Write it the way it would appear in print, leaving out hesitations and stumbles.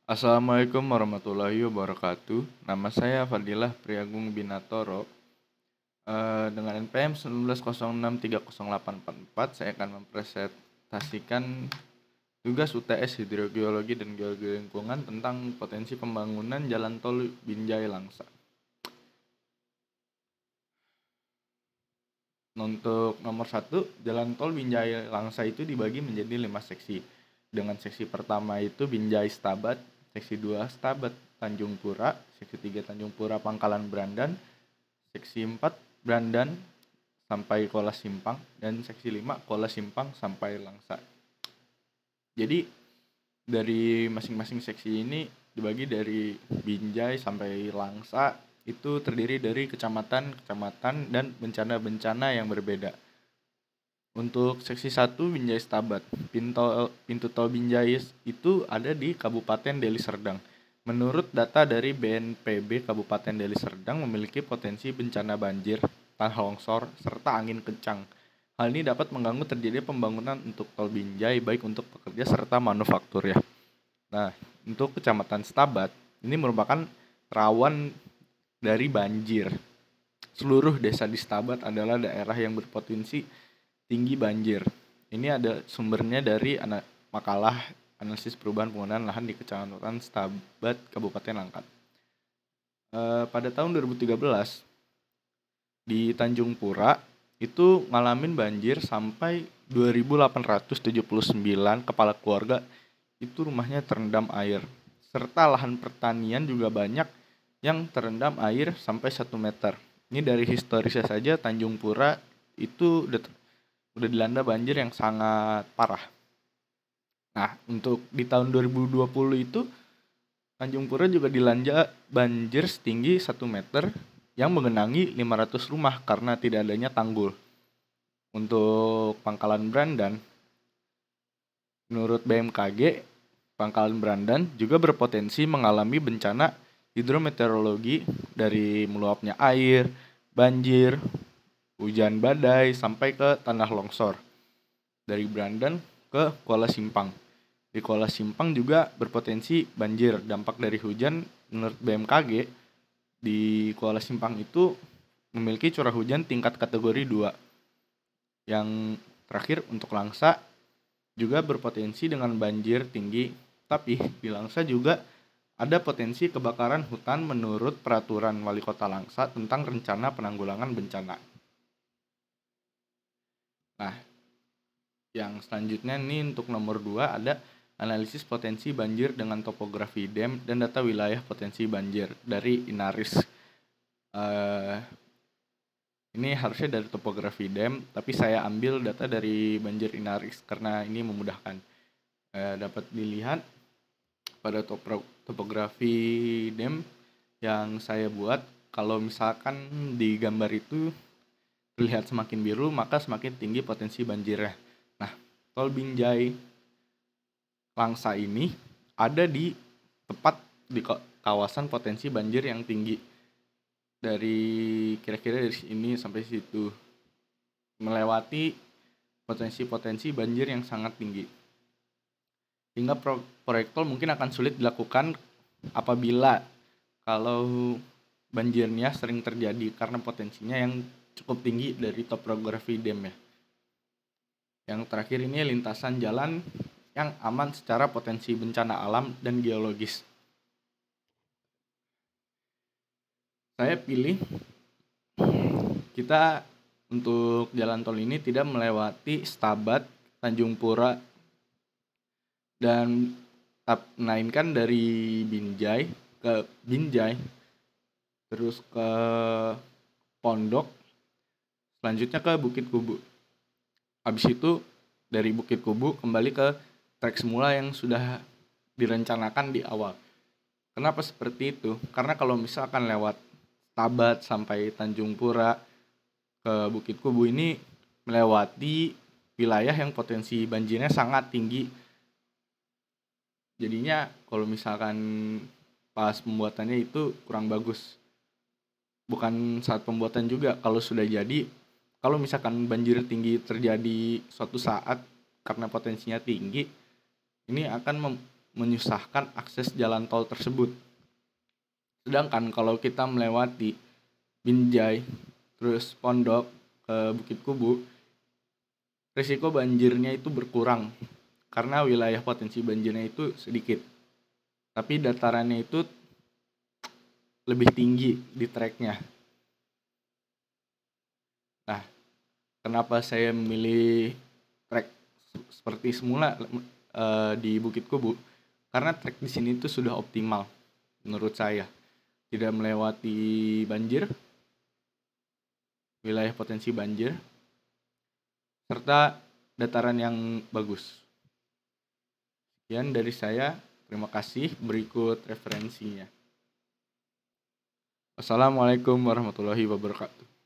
Assalamualaikum warahmatullahi wabarakatuh. Nama saya Fadilah Priagung Binatoro. Dengan NPM 1906308444, saya akan mempresentasikan tugas UTS Hidrogeologi dan Geologi Lingkungan tentang potensi pembangunan Jalan Tol Binjai Langsa. Untuk nomor 1, Jalan Tol Binjai Langsa itu dibagi menjadi 5 seksi. Dengan seksi pertama itu Binjai Stabat, seksi 2 Stabat Tanjung Pura, seksi 3 Tanjung Pura Pangkalan Brandan, seksi 4 Brandan sampai Kuala Simpang, dan seksi 5 Kuala Simpang sampai Langsa. Jadi dari masing-masing seksi ini dibagi dari Binjai sampai Langsa itu terdiri dari kecamatan-kecamatan dan bencana-bencana yang berbeda. Untuk seksi 1 Binjai Stabat, pintu tol Binjai itu ada di Kabupaten Deli Serdang. Menurut data dari BNPB Kabupaten Deli Serdang memiliki potensi bencana banjir, tanah longsor, serta angin kencang. Hal ini dapat mengganggu terjadi pembangunan untuk tol Binjai baik untuk pekerja serta manufaktur ya. Nah, untuk Kecamatan Stabat, ini merupakan rawan dari banjir. Seluruh desa di Stabat adalah daerah yang berpotensi tinggi banjir. Ini ada sumbernya dari makalah analisis perubahan penggunaan lahan di Kecamatan Stabat, Kabupaten Langkat. Pada tahun 2013, di Tanjung Pura, itu ngalamin banjir sampai 2.879 kepala keluarga itu rumahnya terendam air. Serta lahan pertanian juga banyak yang terendam air sampai 1 meter. Ini dari historisnya saja Tanjung Pura itu udah dilanda banjir yang sangat parah. Nah, untuk di tahun 2020 itu Tanjung Pura juga dilanda banjir setinggi 1 meter yang menggenangi 500 rumah karena tidak adanya tanggul. Untuk Pangkalan Brandan, menurut BMKG, Pangkalan Brandan juga berpotensi mengalami bencana hidrometeorologi dari meluapnya air, banjir, hujan badai, sampai ke tanah longsor. Dari Brandan ke Kuala Simpang. Di Kuala Simpang juga berpotensi banjir. Dampak dari hujan menurut BMKG di Kuala Simpang itu memiliki curah hujan tingkat kategori 2. Yang terakhir untuk Langsa juga berpotensi dengan banjir tinggi. Tapi di Langsa juga ada potensi kebakaran hutan menurut peraturan Wali Kota Langsa tentang rencana penanggulangan bencana. Nah, yang selanjutnya ini untuk nomor 2 ada analisis potensi banjir dengan topografi dam dan data wilayah potensi banjir dari Inaris. Ini harusnya dari topografi dam, tapi saya ambil data dari banjir Inaris karena ini memudahkan. Dapat dilihat pada topografi dam yang saya buat, kalau misalkan di gambar itu terlihat semakin biru, maka semakin tinggi potensi banjirnya. Nah, tol Binjai Langsa ini ada di tepat di kawasan potensi banjir yang tinggi. Dari kira-kira dari sini sampai situ, melewati potensi-potensi banjir yang sangat tinggi. Hingga proyek tol mungkin akan sulit dilakukan apabila kalau banjirnya sering terjadi karena potensinya yang cukup tinggi dari topografi dam ya. Yang terakhir ini lintasan jalan yang aman secara potensi bencana alam dan geologis. Saya pilih kita untuk jalan tol ini tidak melewati Stabat, Tanjung Pura, dan melainkan dari Binjai ke Binjai, terus ke Pondok, selanjutnya ke Bukit Kubu. Habis itu dari Bukit Kubu kembali ke trek semula yang sudah direncanakan di awal. Kenapa seperti itu? Karena kalau misalkan lewat Stabat sampai Tanjung Pura ke Bukit Kubu ini melewati wilayah yang potensi banjirnya sangat tinggi. Jadinya kalau misalkan pas pembuatannya itu kurang bagus. Bukan saat pembuatan juga, kalau sudah jadi, kalau misalkan banjir tinggi terjadi suatu saat karena potensinya tinggi, ini akan menyusahkan akses jalan tol tersebut. Sedangkan kalau kita melewati Binjai, terus Pondok ke Bukit Kubu, risiko banjirnya itu berkurang karena wilayah potensi banjirnya itu sedikit. Tapi datarannya itu lebih tinggi di treknya. Nah, kenapa saya memilih trek seperti semula di Bukit Kubu? Karena trek di sini itu sudah optimal menurut saya. Tidak melewati banjir, wilayah potensi banjir, serta dataran yang bagus. Sekian dari saya, terima kasih. Berikut referensinya. Wassalamualaikum warahmatullahi wabarakatuh.